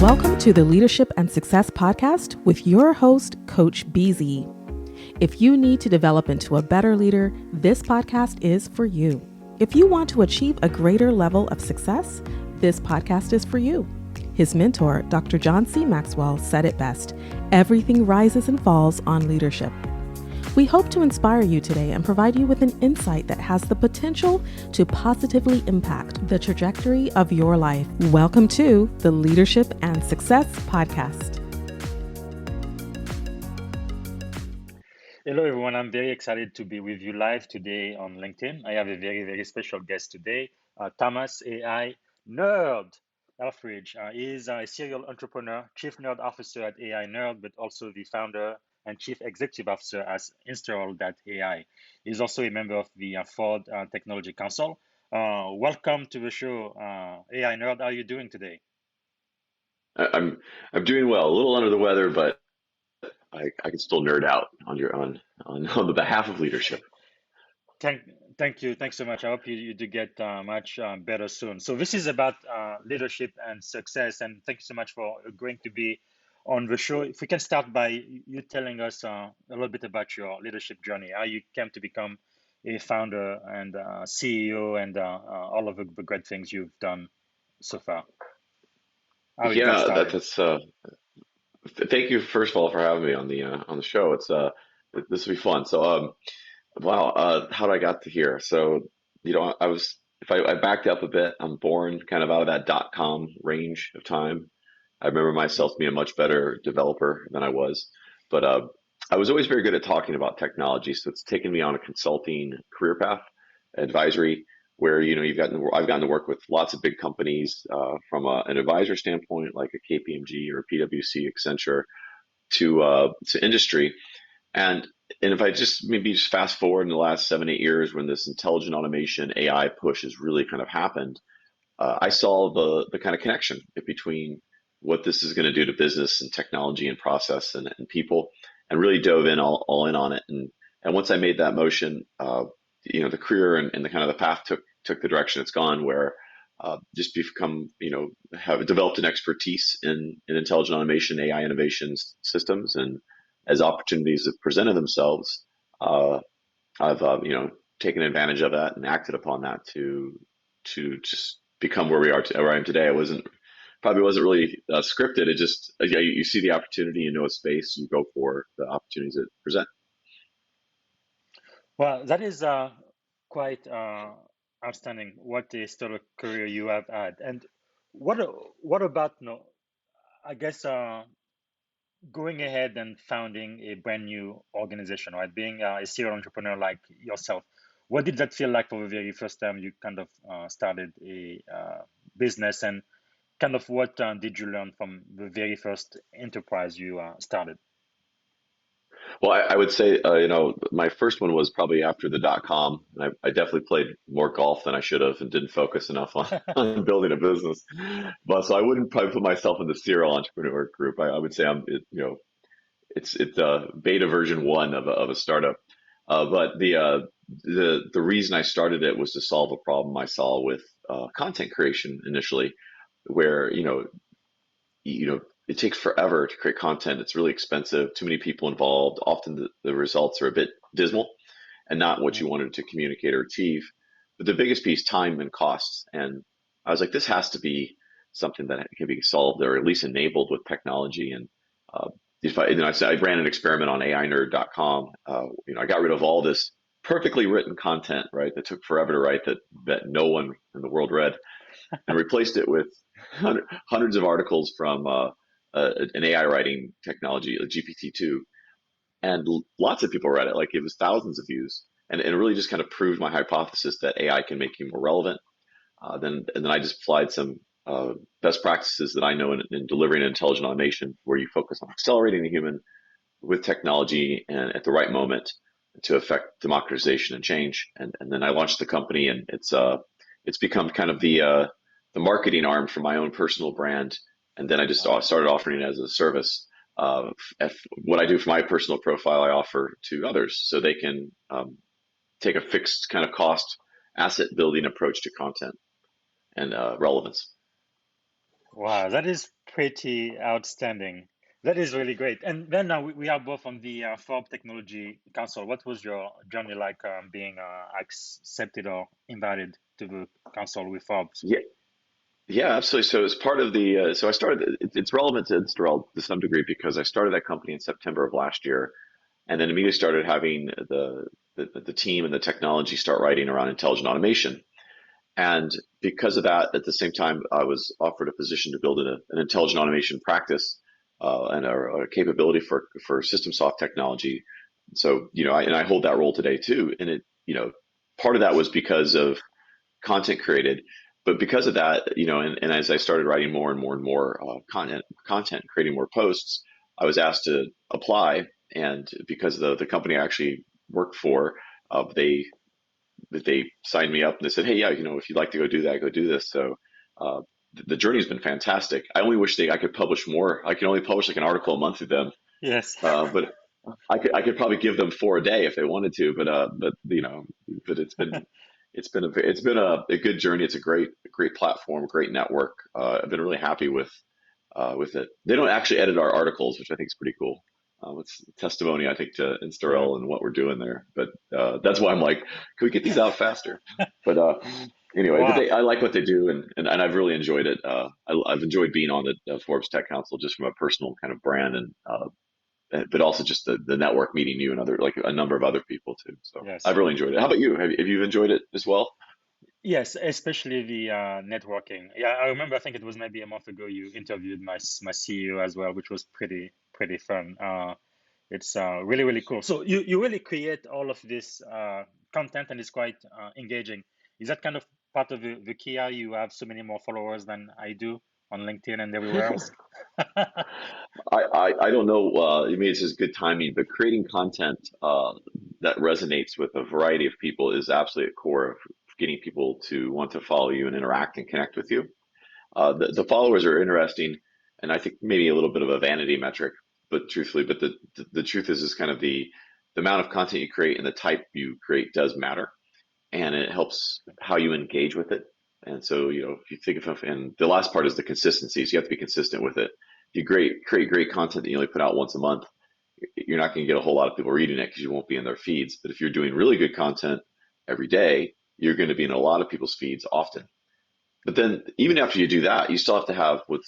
Welcome to the Leadership and Success Podcast with your host, Coach BZ. If you need to develop into a better leader, this podcast is for you. If you want to achieve a greater level of success, this podcast is for you. His mentor, Dr. John C. Maxwell, said it best: everything rises and falls on leadership. We hope to inspire you today and provide you with an insight that has the potential to positively impact the trajectory of your life. Welcome to the Leadership and Success Podcast. Hello, everyone. I'm very excited to be with you live today on LinkedIn. I have a very, very special guest today, Thomas AI Nerd Helfrich. He is a serial entrepreneur, chief nerd officer at AI Nerd, but also the founder and chief executive officer at Instarel.ai. He's also a member of the Ford Technology Council. Welcome to the show, AI Nerd. How are you doing today? I'm doing well. A little under the weather, but I can still nerd out on the behalf of leadership. Thank, thank you. Thanks so much. I hope you do get much better soon. So this is about leadership and success, and thank you so much for agreeing to be on the show. If we can start by you telling us a little bit about your leadership journey, how you came to become a founder and CEO, and all of the great things you've done so far. How it got Yeah, started. thank you first of all for having me on the show. This will be fun. So wow, how did I got to here? So I was if I backed up a bit, I'm born kind of out of that .com range of time. I remember myself being a much better developer than I was, but I was always very good at talking about technology. So it's taken me on a consulting career path, advisory, where I've gotten to work with lots of big companies from an advisor standpoint, like a KPMG or PwC, Accenture, to industry, and if I just fast forward in the last 7, 8 years when this intelligent automation AI push has really kind of happened, I saw the kind of connection between what this is going to do to business and technology and process and people, and really dove in all in on it. And once I made that motion, the career and the kind of the path took the direction it's gone, where just become, have developed an expertise in intelligent automation, AI innovations, systems, and as opportunities have presented themselves, I've taken advantage of that and acted upon that to just become where I am today. Probably wasn't really scripted. It just you see the opportunity, you know a space, you go for the opportunities that present. Well, that is quite outstanding. What a stellar career you have had. And what what about I guess going ahead and founding a brand new organization, right? Being a serial entrepreneur like yourself, what did that feel like for the very first time you kind of started a business, and kind of what did you learn from the very first enterprise you started? Well, I would say, my first one was probably after the .com. And I definitely played more golf than I should have and didn't focus enough on, on building a business. But so I wouldn't probably put myself in the serial entrepreneur group. I would say it's a beta version 1 of a startup. But the reason I started it was to solve a problem I saw with content creation initially, where it takes forever to create content. It's really expensive, too many people involved. Often the results are a bit dismal and not what you wanted to communicate or achieve. But the biggest piece, time and costs. And I was like, this has to be something that can be solved or at least enabled with technology. And I ran an experiment on AInerd.com. I got rid of all this perfectly written content, right, that took forever to write, that no one in the world read, and replaced it with hundreds of articles from an AI writing technology, like GPT-2, and lots of people read it. Like, it was thousands of views, and it really just kind of proved my hypothesis that AI can make you more relevant. And then I just applied some best practices that I know in delivering intelligent automation, where you focus on accelerating the human with technology and at the right moment to affect democratization and change. And then I launched the company, and it's become kind of the marketing arm for my own personal brand. And then I just started offering it as a service. What I do for my personal profile, I offer to others, so they can take a fixed kind of cost asset building approach to content and relevance. Wow, that is pretty outstanding. That is really great. And then now we are both on the Forbes Technology Council. What was your journey like being accepted or invited to the council with Forbes? Yeah, yeah, absolutely. So as part of the, so I started, it's relevant to Instarel to some degree because I started that company in September of last year, and then immediately started having the team and the technology start writing around intelligent automation. And because of that, at the same time, I was offered a position to build an intelligent automation practice and a capability for system soft technology. So, I hold that role today too. And part of that was because of content created, but because of that, and as I started writing more and more and more content, creating more posts, I was asked to apply. And because the company I actually worked for, they signed me up and they said, hey, yeah, if you'd like to go do that, go do this. So uh, the journey's been fantastic. I only wish I could publish more. I can only publish like an article a month with them, Yes. but I could probably give them 4 a day if they wanted to. But it's been a good journey. It's a great platform, great network. I've been really happy with it. They don't actually edit our articles, which I think is pretty cool. It's testimony, I think, to Yeah. Instarel and what we're doing there. But that's why I'm like, can we get these out faster? But anyway, Wow. I like what they do, and I've really enjoyed it. I've enjoyed being on the Forbes Tech Council just from a personal kind of brand, but also just the network, meeting you and other like a number of other people too. So Yes. I've really enjoyed it. How about you? Have you enjoyed it as well? Yes, especially the networking. Yeah, I remember. I think it was maybe a month ago. You interviewed my CEO as well, which was pretty fun. It's really cool. So you really create all of this content, and it's quite engaging. Is that kind of part of the key? How you have so many more followers than I do on LinkedIn and everywhere else? I don't know. I mean, it's just good timing, but creating content that resonates with a variety of people is absolutely at core of getting people to want to follow you and interact and connect with you. The followers are interesting, and I think maybe a little bit of a vanity metric, but truthfully, but the truth is kind of the amount of content you create and the type you create does matter, and it helps how you engage with it. And so, if you think of, and the last part is the consistency. So you have to be consistent with it. If you create great content that you only put out once a month, you're not going to get a whole lot of people reading it because you won't be in their feeds. But if you're doing really good content every day, you're going to be in a lot of people's feeds often. But then even after you do that, you still have to have with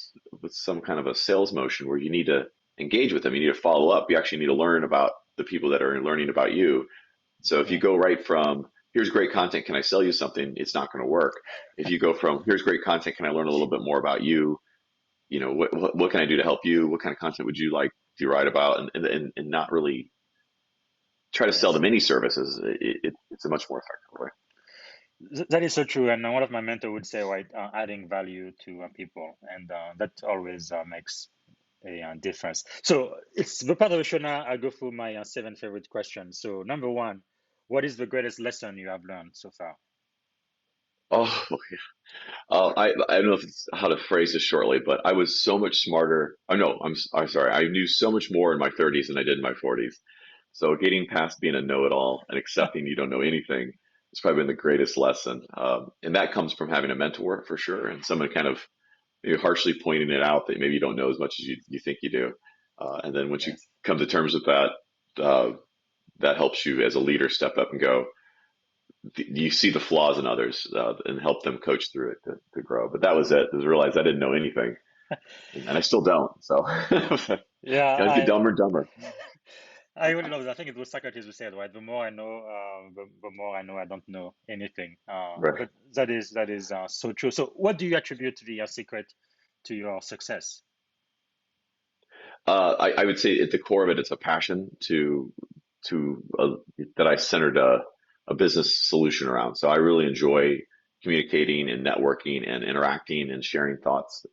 some kind of a sales motion where you need to engage with them. You need to follow up. You actually need to learn about the people that are learning about you. So if you Yeah. go right from here's great content, can I sell you something? It's not going to work. If you go from here's great content, can I learn a little bit more about you? What can I do to help you? What kind of content would you like to write about? And not really try to sell Yes. them any services. It's a much more effective way. That is so true. And one of my mentor would say, right, adding value to people, and that always makes a difference. So it's the part of the show now. I go through my 7 favorite questions. So number one, what is the greatest lesson you have learned so far? Oh, I don't know if it's how to phrase this shortly, but I was so much smarter. Oh no, I'm sorry. I knew so much more in my 30s than I did in my 40s. So getting past being a know-it-all and accepting you don't know anything has probably been the greatest lesson. And that comes from having a mentor for sure, and someone kind of maybe harshly pointing it out that maybe you don't know as much as you think you do. And then once you Yes. come to terms with that, uh, that helps you as a leader step up and go, you see the flaws in others and help them coach through it to grow. But that was it. I realized I didn't know anything, and I still don't. So Yeah, gotta get dumber, dumber. I really love that. I think it was Socrates who said, right, the more I know, the more I know I don't know anything. Right. But that is so true. So what do you attribute the secret to your success? I would say at the core of it, it's a passion to that I centered a business solution around. So I really enjoy communicating and networking and interacting and sharing thoughts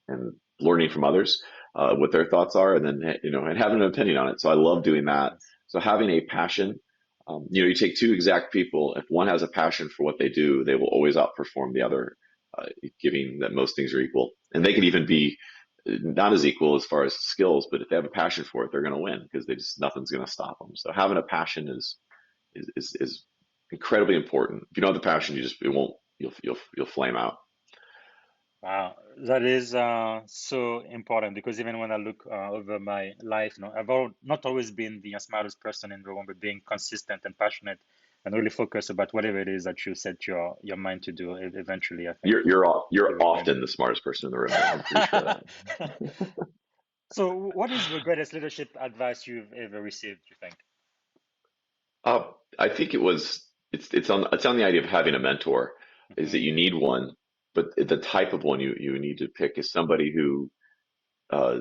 and learning from others what their thoughts are, and then and having an opinion on it. So I love doing that. Yes. So having a passion, you take two exact people. If one has a passion for what they do, they will always outperform the other, giving that most things are equal, and they can even be not as equal as far as skills, but if they have a passion for it, they're going to win because they just nothing's going to stop them. So having a passion is incredibly important. If you don't have the passion, you just it won't you'll flame out. Wow, that is so important because even when I look over my life, not always been the smartest person in the room, but being consistent and passionate and really focused about whatever it is that you set your mind to do. Eventually, I think You're you will win. often the smartest person in the room. I'm pretty sure of that. So, what is the greatest leadership advice you've ever received, you think? Uh, I think it's on the idea of having a mentor, is that Hmm. you need one, but the type of one you need to pick is somebody who uh,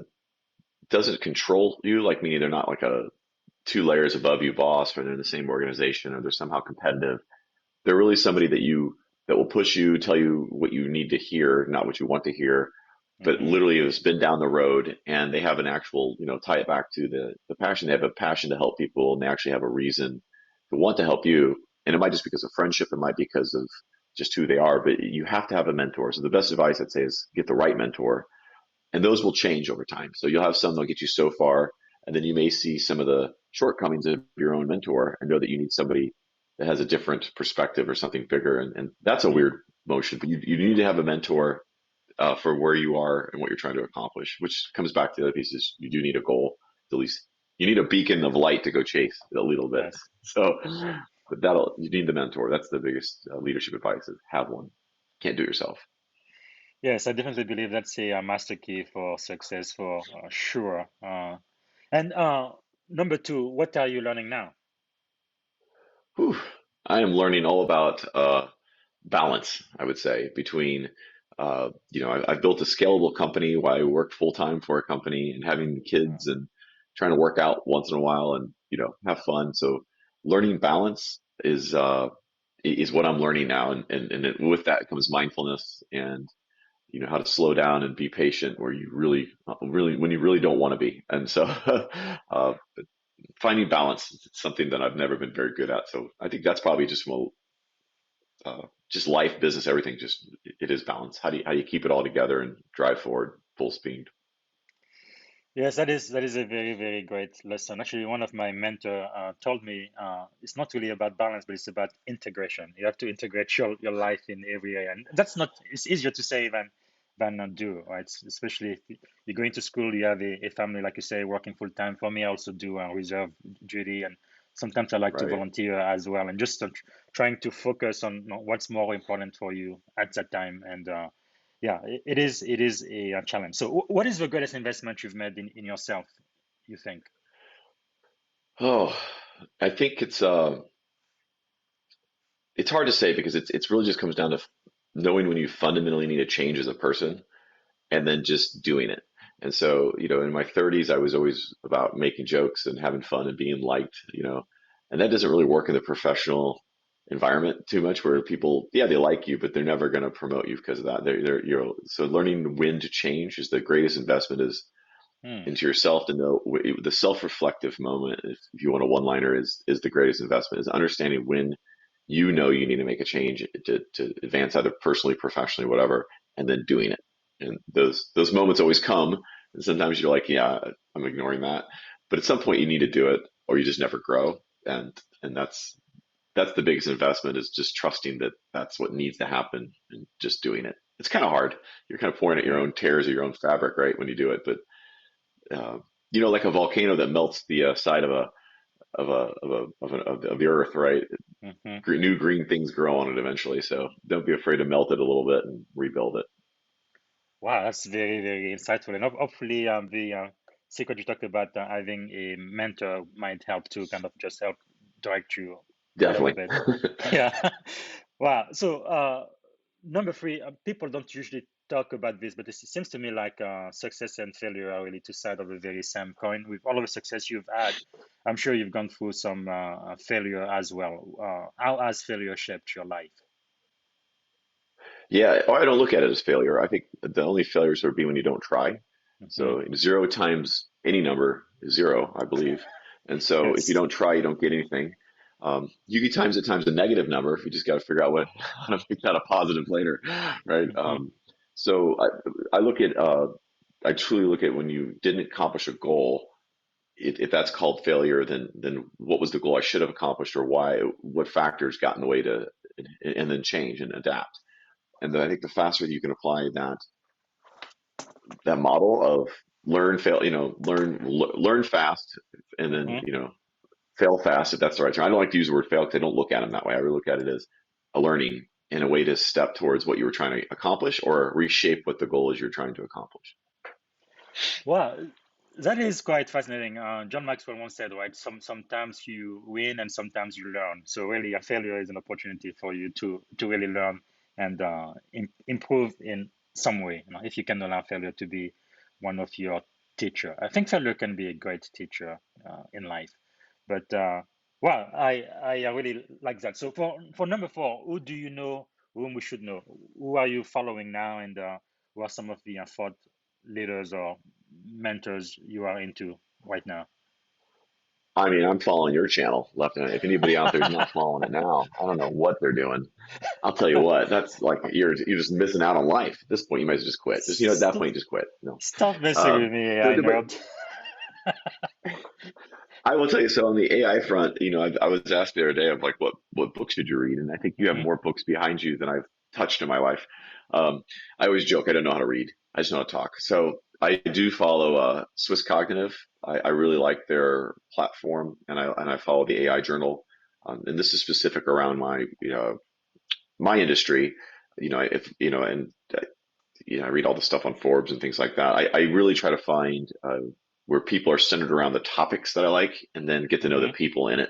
doesn't control you, like meaning they're not like a two layers above you boss, or they're in the same organization, or they're somehow competitive. They're really somebody that will push you, tell you what you need to hear, not what you want to hear, but Hmm. literally has been down the road, and they have an actual, tie it back to the passion. They have a passion to help people, and they actually have a reason to want to help you. And it might just be because of friendship, it might be because of just who they are, but you have to have a mentor. So the best advice I'd say is get the right mentor, and those will change over time. So you'll have some that'll get you so far, and then you may see some of the shortcomings of your own mentor and know that you need somebody that has a different perspective or something bigger. And that's a Hmm. weird motion, but you need to have a mentor for where you are and what you're trying to accomplish, which comes back to the other pieces. You do need a goal, at least you need a beacon of light to go chase a little bit. Yes. So, but you need the mentor. That's the biggest leadership advice is have one. Can't do it yourself. Yes, I definitely believe that's a master key for success for sure. And number two, what are you learning now? Whew. I am learning all about balance, I would say, between, I've built a scalable company while I work full time for a company and having Mm. kids and trying to work out once in a while and, have fun. So learning balance is what I'm learning now. With that comes mindfulness and, how to slow down and be patient where you really, when you really don't want to be. And so, uh, finding balance is something that I've never been very good at. So I think that's probably just life, business, everything. Just it is balance. How do you keep it all together and drive forward full speed? Yes, that is a very, very great lesson. Actually, one of my mentor told me it's not really about balance, but it's about integration. You have to integrate your life in every area, and that's not. It's easier to say than not do, right? Especially if you're going to school, you have a family, like you say, working full time. For me, I also do reserve duty, and sometimes I like to Right. volunteer as well, and just trying to focus on what's more important for you at that time, and yeah, it is a challenge. So, what is the greatest investment you've made in yourself, you think? Oh, I think it's hard to say because it's really just comes down to knowing when you fundamentally need a change as a person and then just doing it. And so, in my 30s, I was always about making jokes and having fun and being liked, and that doesn't really work in the professional environment too much where people, yeah, they like you, but they're never going to promote you because of that. So learning when to change is the greatest investment is Hmm. into yourself to know the self-reflective moment. If you want a one-liner is the greatest investment is understanding when you need to make a change to advance either personally, professionally, whatever, and then doing it. And those moments always come. And sometimes you're like, yeah, I'm ignoring that. But at some point you need to do it or you just never grow. And that's the biggest investment is just trusting that that's what needs to happen and just doing it. It's kind of hard. You're kind of pouring at your Yeah. own tears or your own fabric, right, when you do it. But uh, like a volcano that melts the side of the earth, right? Hmm. New green things grow on it eventually. So don't be afraid to melt it a little bit and rebuild it. Wow, that's very, very insightful. And hopefully, the secret you talked about having a mentor might help to kind of just help direct you a little Definitely. bit. Yeah. Wow. So, number three, people don't usually talk about this, but it seems to me like success and failure are really two sides of the very same coin. With all of the success you've had, I'm sure you've gone through some failure as well. How has failure shaped your life? Yeah, I don't look at it as failure. I think the only failures would be when you don't try. Hmm. So zero times any number is zero, I believe. And so if you Yes. don't try, you don't get anything. You can times at times a negative number if you just got to figure out how to make that a positive later, right? Hmm. So I truly look at when you didn't accomplish a goal. If that's called failure, then what was the goal I should have accomplished, or why? What factors got in the way and then change and adapt. And then I think the faster you can apply that model of learn, fail, learn fast, and then Mhm. fail fast, if that's the right term. I don't like to use the word fail because I don't look at them that way. I really look at it as a learning and a way to step towards what you were trying to accomplish or reshape what the goal is you're trying to accomplish. Well, that is quite fascinating. John Maxwell once said, right, sometimes you win and sometimes you learn. So really, a failure is an opportunity for you to really learn and improve in some way. If you can allow failure to be one of your teacher, I think failure can be a great teacher in life. But well, I really like that. So for number four, who do you know whom we should know? Who are you following now, and who are some of the thought leaders or mentors you are into right now? I mean, I'm following your channel left and right. If anybody out there is not following it now, I don't know what they're doing. I'll tell you what, that's like you're just missing out on life. At this point, you might as well just quit. Just at that Stop, point, just quit. stop messing Um, with me, AI but nerd. I will tell you, so on the AI front, I was asked the other day of like, what books did you read? And I think you have Hmm. more books behind you than I've touched in my life. Um, I always joke I don't know how to read. I just know how to talk. So I do follow Swiss Cognitive. I really like their platform, and I follow the AI Journal. And this is specific around my industry. If and I read all the stuff on Forbes and things like that. I really try to find where people are centered around the topics that I like, and then get to know the Hmm. people in it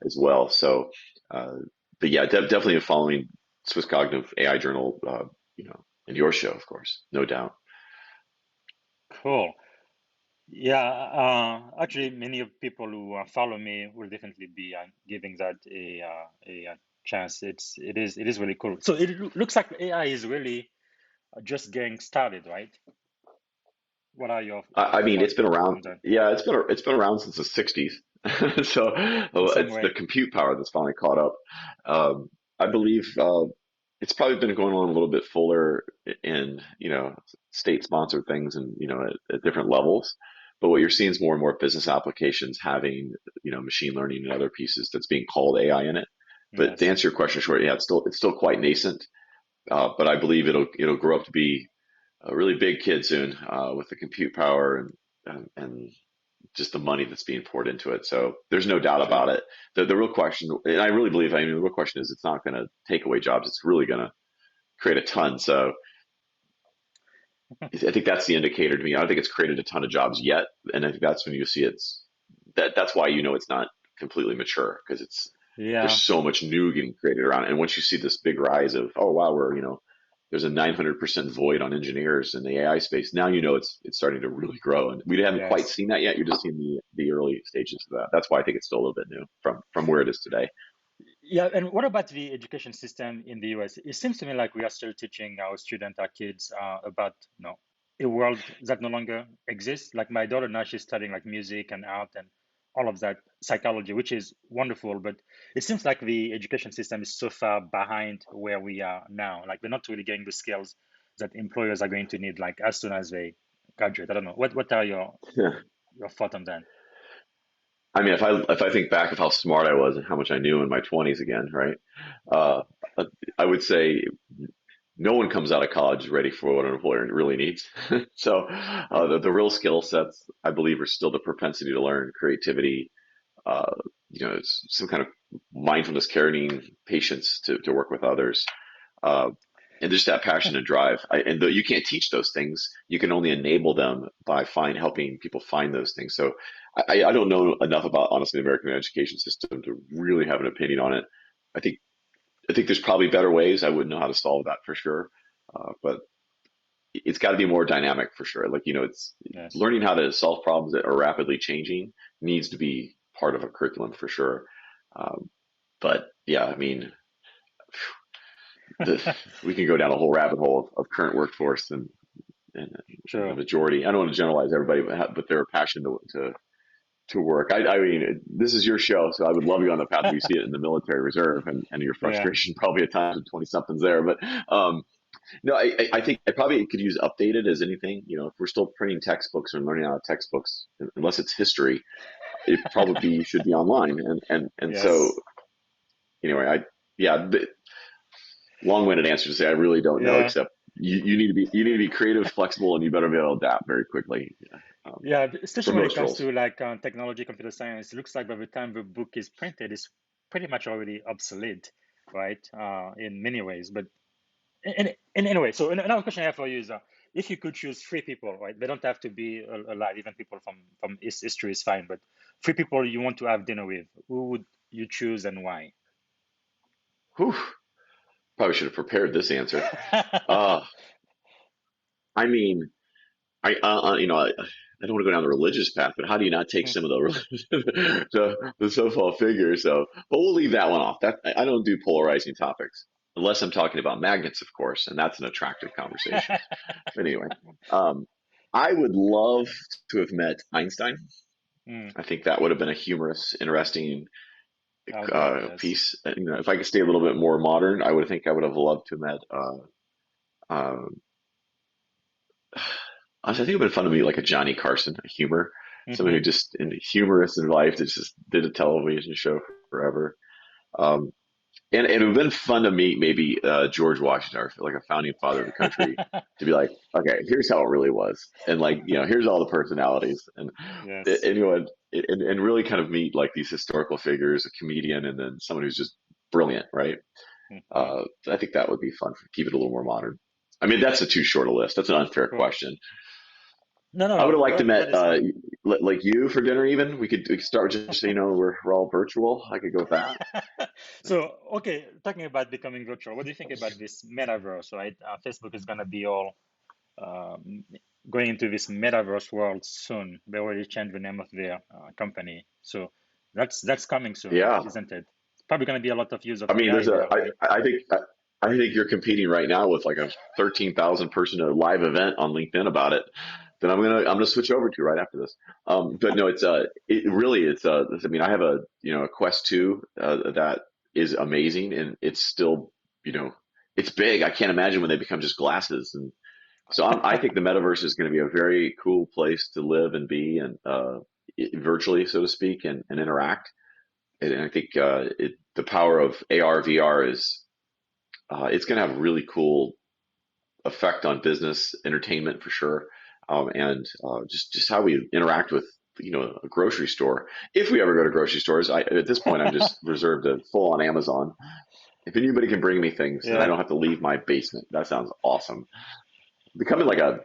as well. So, uh, but yeah, definitely following Swiss Cognitive AI Journal, and your show, of course, no doubt. Cool. Yeah, actually, many of people who follow me will definitely be giving that a chance. It is really cool. So looks like AI is really just getting started, right? What are your I mean, it's thoughts been around. on that? Yeah, it's been around since the '60s. So In some it's the way, compute power that's finally caught up. I believe it's probably been going on a little bit fuller in state sponsored things and at different levels. But what you're seeing is more and more business applications having machine learning and other pieces that's being called AI in it. But to yes. answer your question short, yeah, it's still quite nascent. But I believe it'll grow up to be a really big kid soon with the compute power and just the money that's being poured into it. So there's no doubt about Sure. it. The real question, and I really believe, I mean, the real question is it's not going to take away jobs. It's really going to create a ton. So I think that's the indicator to me. I don't think it's created a ton of jobs yet. And I think that's when you see that's why it's not completely mature because there's Yeah. so much new getting created around it. And once you see this big rise of, oh wow, there's a 900% void on engineers in the AI space. Now it's starting to really grow, and we haven't quite Yes. seen that yet. You're just seeing the early stages of that. That's why I think it's still a little bit new from where it is today. Yeah, and what about the education system in the US? It seems to me like we are still teaching our students, our kids, about a world that no longer exists. Like my daughter now, she's studying like music and art and all of that psychology, which is wonderful. But it seems like the education system is so far behind where we are now. Like we're not really getting the skills that employers are going to need, like as soon as they graduate. I don't know. What are your thoughts on that? I mean, if I think back of how smart I was and how much I knew in my 20s again, right? Uh, I would say no one comes out of college ready for what an employer really needs. So the real skill sets, I believe, are still the propensity to learn, creativity, uh, it's some kind of mindfulness, caring, patience to work with others, uh, and just that passion and drive. And though you can't teach those things, you can only enable them by helping people find those things. So I don't know enough about honestly the American education system to really have an opinion on it. I think I think there's probably better ways. I wouldn't know how to solve that for sure, but it's got to be more dynamic for sure. Like it's Yes. learning how to solve problems that are rapidly changing needs to be part of a curriculum for sure. Um, but yeah, I mean, the, we can go down a whole rabbit hole of current workforce and the Sure. majority. I don't want to generalize everybody, but they're passionate to work. I mean, this is your show, so I would love you on the path we see it in the military reserve and your Yeah. frustration probably at times with 20 somethings there. But no, I think I probably could use updated as anything. If we're still printing textbooks and learning out of textbooks, unless it's history, it probably should be online. And so Yes. anyway, yeah, long-winded answer to say I really don't know, Yeah. except you need to be creative, flexible, and you better be able to adapt very quickly, Yeah, for especially when it most comes roles. to like technology, computer science, it looks like by the time the book is printed, it's pretty much already obsolete, right? In many ways. But and anyway, so another question I have for you is, if you could choose three people, right? They don't have to be alive, even people from history is fine. But three people you want to have dinner with, who would you choose and why? Whew, probably should have prepared this answer. Uh, I mean, I don't want to go down the religious path, but how do you not take some of the so-called figures? So, but we'll leave that one off. That I don't do polarizing topics unless I'm talking about magnets, of course, and that's an attractive conversation. But anyway, um, I would love to have met Einstein. Mm, I think that would have been a humorous, interesting I bet, yes. piece. If I could stay a little bit more modern, I would have loved to have met. Uh, I think it would have been fun to meet like a Johnny Carson, a humor, someone Mm-hmm. who just humorous in life that just did a television show forever. Um, and it would have been fun to meet maybe George Washington, or like a founding father of the country, to be like, okay, here's how it really was, and like here's all the personalities, Yes. and and really kind of meet like these historical figures, a comedian, and then someone who's just brilliant, right? Mm-hmm. I think that would be fun. Keep it a little more modern. I mean, that's a too short a list. That's an unfair Cool. question. No, no, I would no. have liked to That met is fine. like you for dinner. Even we could start with just we're all virtual. I could go with that. So, okay, talking about becoming virtual, what do you think about this metaverse, right? Facebook is gonna be all um, going into this metaverse world soon. They already changed the name of their company, so that's coming soon, Yeah, isn't it? It's probably gonna be a lot of use of I mean, AI there, right? I think you're competing right now with like a 13,000 person live event on LinkedIn about it. Then I'm gonna switch over to right after this. But no, it really it's I mean, I have a Quest 2 that is amazing, and it's still you know it's big. I can't imagine when they become just glasses. And so I think the metaverse is going to be a very cool place to live and be, and virtually, so to speak, and interact. And I think the power of AR VR is it's going to have a really cool effect on business entertainment for sure, and just how we interact with a grocery store. If we ever go to grocery stores, at this point I'm just reserved to full on Amazon. If anybody can bring me things and I Yeah, don't have to leave my basement, that sounds awesome. Becoming like a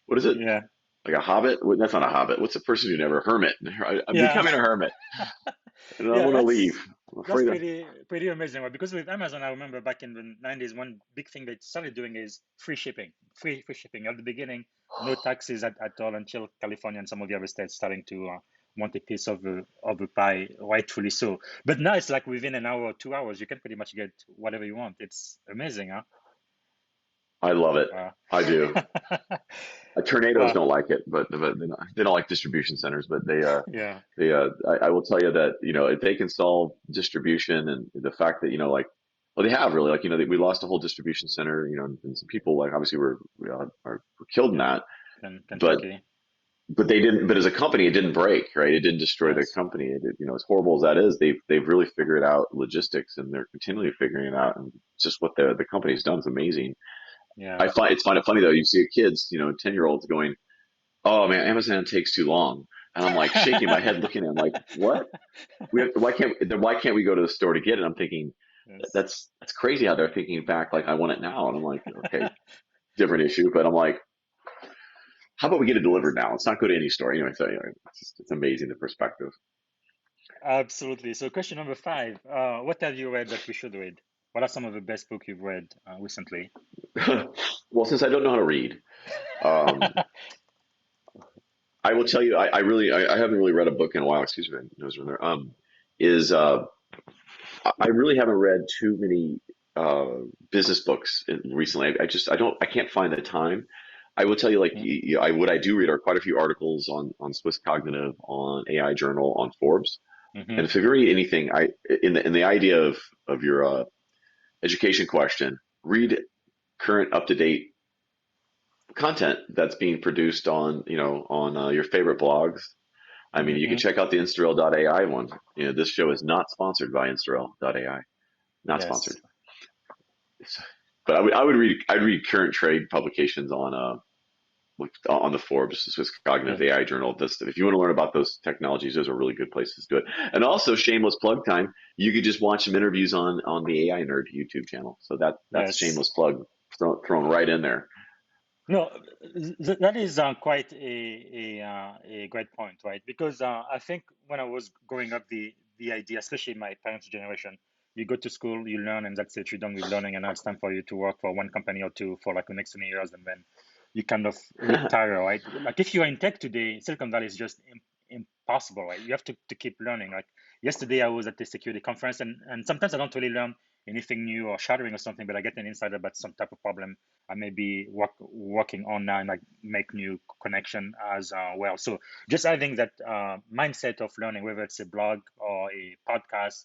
what is it? yeah, Like a hobbit? That's not a hobbit. What's a person who never hermit? I'm yeah. becoming a hermit, and I'm Yeah, gonna leave. I'm that's afraid of. pretty amazing. Right? Because with Amazon, I remember back in the 90s, one big thing they started doing is free shipping. Free shipping. At the beginning, no taxes at all until California and some of the other states starting to want a piece of the pie, rightfully so. But now it's like within an hour or 2 hours, you can pretty much get whatever you want. It's amazing, huh? I love it. Uh, I do. Tornadoes uh, don't like it, but they don't like distribution centers. But yeah. I will tell you that if they can solve distribution and the fact that like, well, they have really like we lost a whole distribution center, and some people like obviously were killed in that, but Kentucky. they didn't. But as a company, it didn't break, right? It didn't destroy the Yes. company. As horrible as that is, they've really figured out logistics, and they're continually figuring it out. And just what the company's done is amazing. Yeah. It's find it funny though. You see kids, 10-year-olds going, "Oh man, Amazon takes too long," and I'm like shaking my head, looking at them like, "What? Why can't we go to the store to get it?" I'm thinking Yes. that's crazy how they're thinking back like I want it now, and I'm like, okay, different issue, but I'm like, how about we get it delivered Yes. now? Let's not go to any store anyway. So it's amazing the perspective. Absolutely. So, question number five. What have you read that we should read? What are some of the best book you've read recently? Well, since I don't know how to read, um, I will tell you, I haven't really read a book in a while. Excuse me, nose runner. Is I really haven't read too many business books recently. I can't find the time. I will tell you, like, what I do read are quite a few articles on Swiss Cognitive, on AI Journal, on Forbes. Mm-hmm. And if you read anything, in the idea of your education question, read current up to date content that's being produced on your favorite blogs. I mean, you can Mm-hmm. check out the Instarel.ai one. This show is not sponsored by Instarel.ai. Not sponsored. Yes. but I'd read current trade publications on the Forbes, Swiss Cognitive Yeah. AI Journal. This, if you want to learn about those technologies, those are really good places to do it. And also, shameless plug time. You could just watch some interviews on the AI Nerd YouTube channel. So that's Yes. shameless plug thrown right in there. No, that is quite a great point, right? Because I think when I was growing up, the idea, especially my parents' generation, you go to school, you learn, and that's it. You're done with learning, and now it's time for you to work for one company or two for like the next 20 years, and then you kind of retire, right? Like if you are in tech today, Silicon Valley is just impossible, right? You have to keep learning. Like yesterday, I was at the security conference, and sometimes I don't really learn anything new or shadowing or something, but I get an insight about some type of problem I may be working on now and like make new connection as well. So just having that mindset of learning, whether it's a blog or a podcast,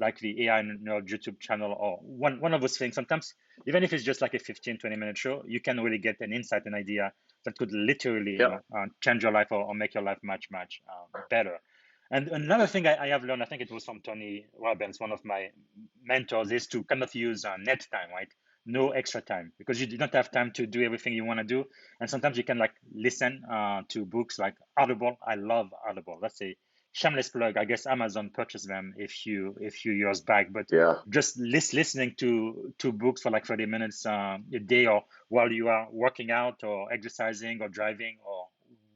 like the AI Nerd YouTube channel or one of those things, sometimes even if it's just like a 15-20 minute show, you can really get an insight, an idea that could literally, Yep. change your life or make your life much, much better. And another thing I have learned, I think it was from Tony Robbins, one of my mentors, is to kind of use net time, right? No extra time because you do not have time to do everything you want to do. And sometimes you can like listen to books like Audible. I love Audible. That's a shameless plug. I guess Amazon purchased them a few years back, but Yeah. just listening to books for like 30 minutes a day or while you are working out or exercising or driving or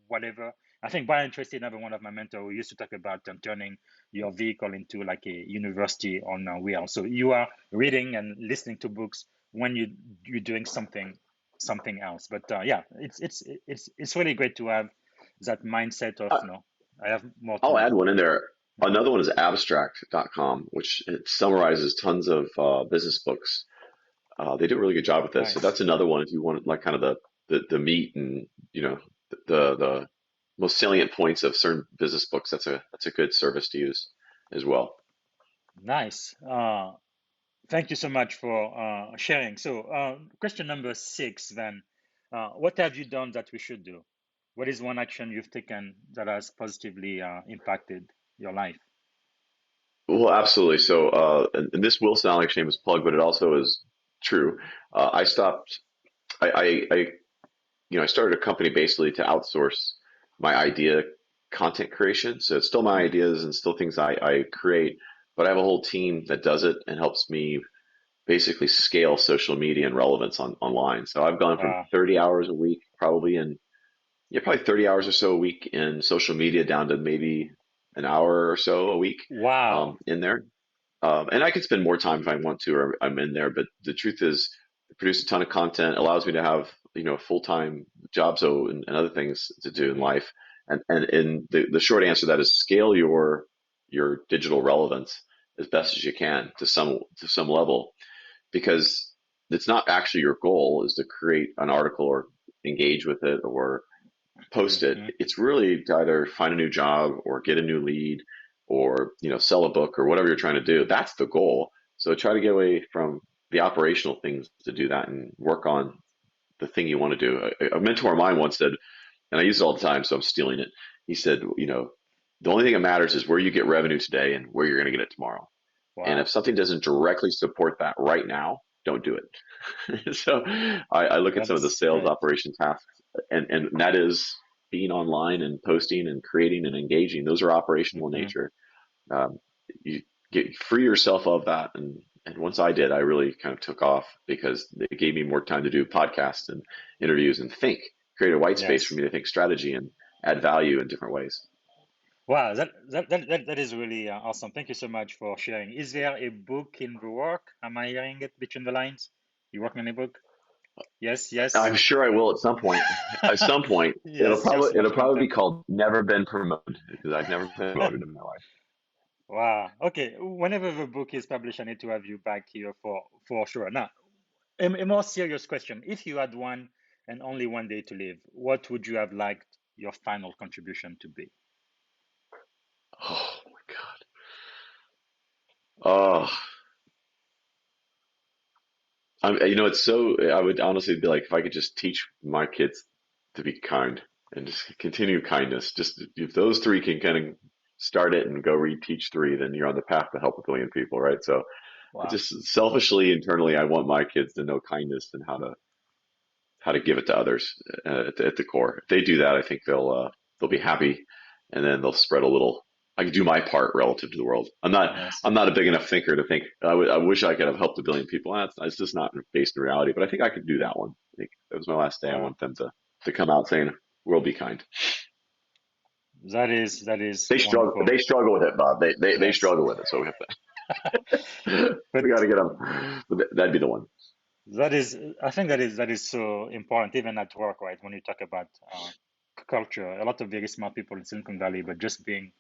whatever. I think Brian Tracy, another one of my mentors, who used to talk about turning your vehicle into like a university on a wheel. So you are reading and listening to books when you're doing something else. But yeah, it's really great to have that mindset of I, I have more to I'll add learn. one in there. Mhm. Another one is abstract.com, which it summarizes tons of business books. They do a really good job with this. So Nice. that's another one if you want like kind of the meat and the most salient points of certain business books. That's a good service to use as well. Nice. Thank you so much for sharing. So, question number 6 then. What have you done that we should do? What is one action you've taken that has positively impacted your life? Well, absolutely. So, and this will sound like a shameless plug, but it also is true. I stopped. I started a company basically to outsource my idea content creation. So it's still my Mm, ideas and still things I create, but I have a whole team that does it and helps me basically scale social media and relevance online. So I've gone from wow. 30 hours a week, probably 30 hours or so a week in social media down to maybe an hour or so a week Wow. in there. And I can spend more time if I want to, or I'm in there. But the truth is, I produce a ton of content, allows me to have a full time job, and other things to do in Hmm. life. And the short answer to that is scale your digital relevance as best as you can to some level, because it's not actually your goal is to create an article or engage with it or post it. Hmm. It's really to either find a new job or get a new lead or sell a book or whatever you're trying to do. That's the goal. So try to get away from the operational things to do that and work on the thing you want to do. A mentor of mine once said, and I use it all the time, so I'm stealing it. He said, the only thing that matters is where you get revenue today and where you're going to get it tomorrow. And if Wow. something doesn't directly support that right now, don't do it. So I look at some of the That's sales great. operation tasks, and that is being online and posting and creating and engaging. Those are operational in Hmm. nature. Um, you free yourself of that, and once I did, I really kind of took off because it gave me more time to do podcasts and interviews and think, create a white space for Yes. me to think strategy and add value in different ways. Wow. That is really awesome. Thank you so much for sharing. Is there a book in the work? Am I hearing it between the lines? You working on a book? Yes. I'm Yes. sure I will at some point. At some point, it'll Yes. You have probably so it'll much probably be content. called "Never Been Promoted" because I've never been promoted in my life. Wow. Okay. Whenever the book is published, I need to have you back here for sure. Now, a more serious question. If you had one and only one day to live, what would you have liked your final contribution to be? Oh my God. Oh, it's so. I would honestly be like, if I could just teach my kids to be kind and just continue kindness. Just if those three can kind of start it and go reteach three, then you're on the path to help a billion people, right? So, Wow. Just selfishly, internally, I want my kids to know kindness and how to give it to others at the core. If they do that, I think they'll be happy, and then they'll spread a little. I can do my part relative to the world. Yes. I'm not a big enough thinker to think I wish I could have helped a billion people. It's just not based in reality. But I think I could do that one. I think that was my last day. I Wow. want them to come out saying, "World be kind." That is wonderful. They struggle with it, Bob. They Yes. struggle with it. So we got But to get them. That'd be the one. that is, I think that is so important, even at work, right? When you talk about culture, a lot of very smart people in Silicon Valley, but just being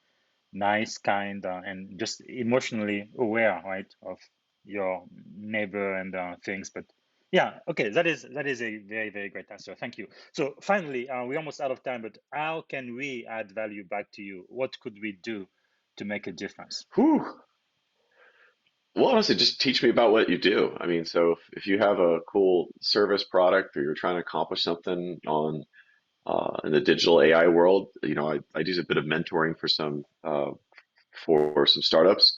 nice, kind, and just emotionally aware, right, of your neighbor and things. But yeah, okay, that is a very, very great answer. Thank you. So finally, we're almost out of time, but how can we add value back to you? What could we do to make a difference? Whew. Well, honestly, just teach me about what you do. I mean, so if you have a cool service product or you're trying to accomplish something on in the digital AI world, I do a bit of mentoring for some startups.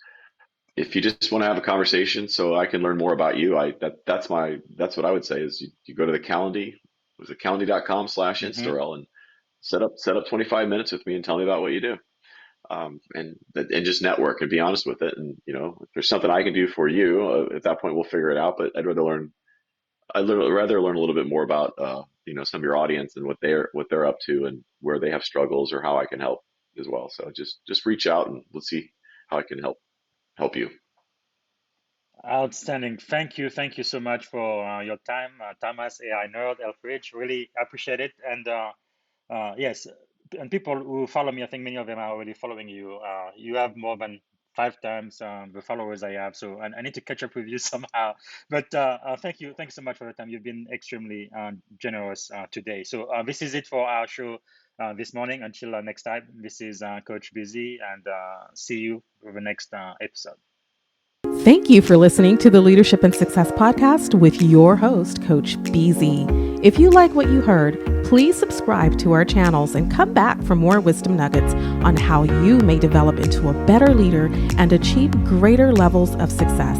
If you just want to have a conversation so I can learn more about you, that's what I would say is you go to the Calendly, was it Hmm. calendly.com/Instarel and set up 25 minutes with me and tell me about what you do. And just network and be honest with it. And if there's something I can do for you, at that point we'll figure it out. But I'd rather learn a little bit more about some of your audience and what they're up to and where they have struggles or how I can help as well. So just reach out and let's see how I can help you. Outstanding. Thank you so much for your time, Thomas, AI nerd, Helfrich. Really appreciate it. And yes, and people who follow me, I think many of them are already following you. You have more than 5 times the followers I have, so I need to catch up with you somehow. But thank you so much for the time. You've been extremely generous today. So this is it for our show this morning. Until next time, this is Coach Busy, and see you for the next episode. Thank you for listening to the Leadership and Success Podcast with your host, Coach BZ. If you like what you heard, please subscribe to our channels and come back for more wisdom nuggets on how you may develop into a better leader and achieve greater levels of success.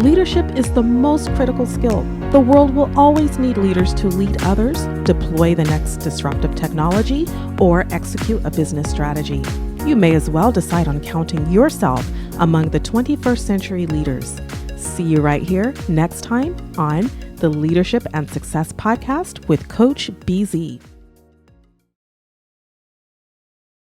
Leadership is the most critical skill. The world will always need leaders to lead others, deploy the next disruptive technology, or execute a business strategy. You may as well decide on counting yourself among the 21st century leaders. See you right here next time on the Leadership and Success Podcast with Coach BZ.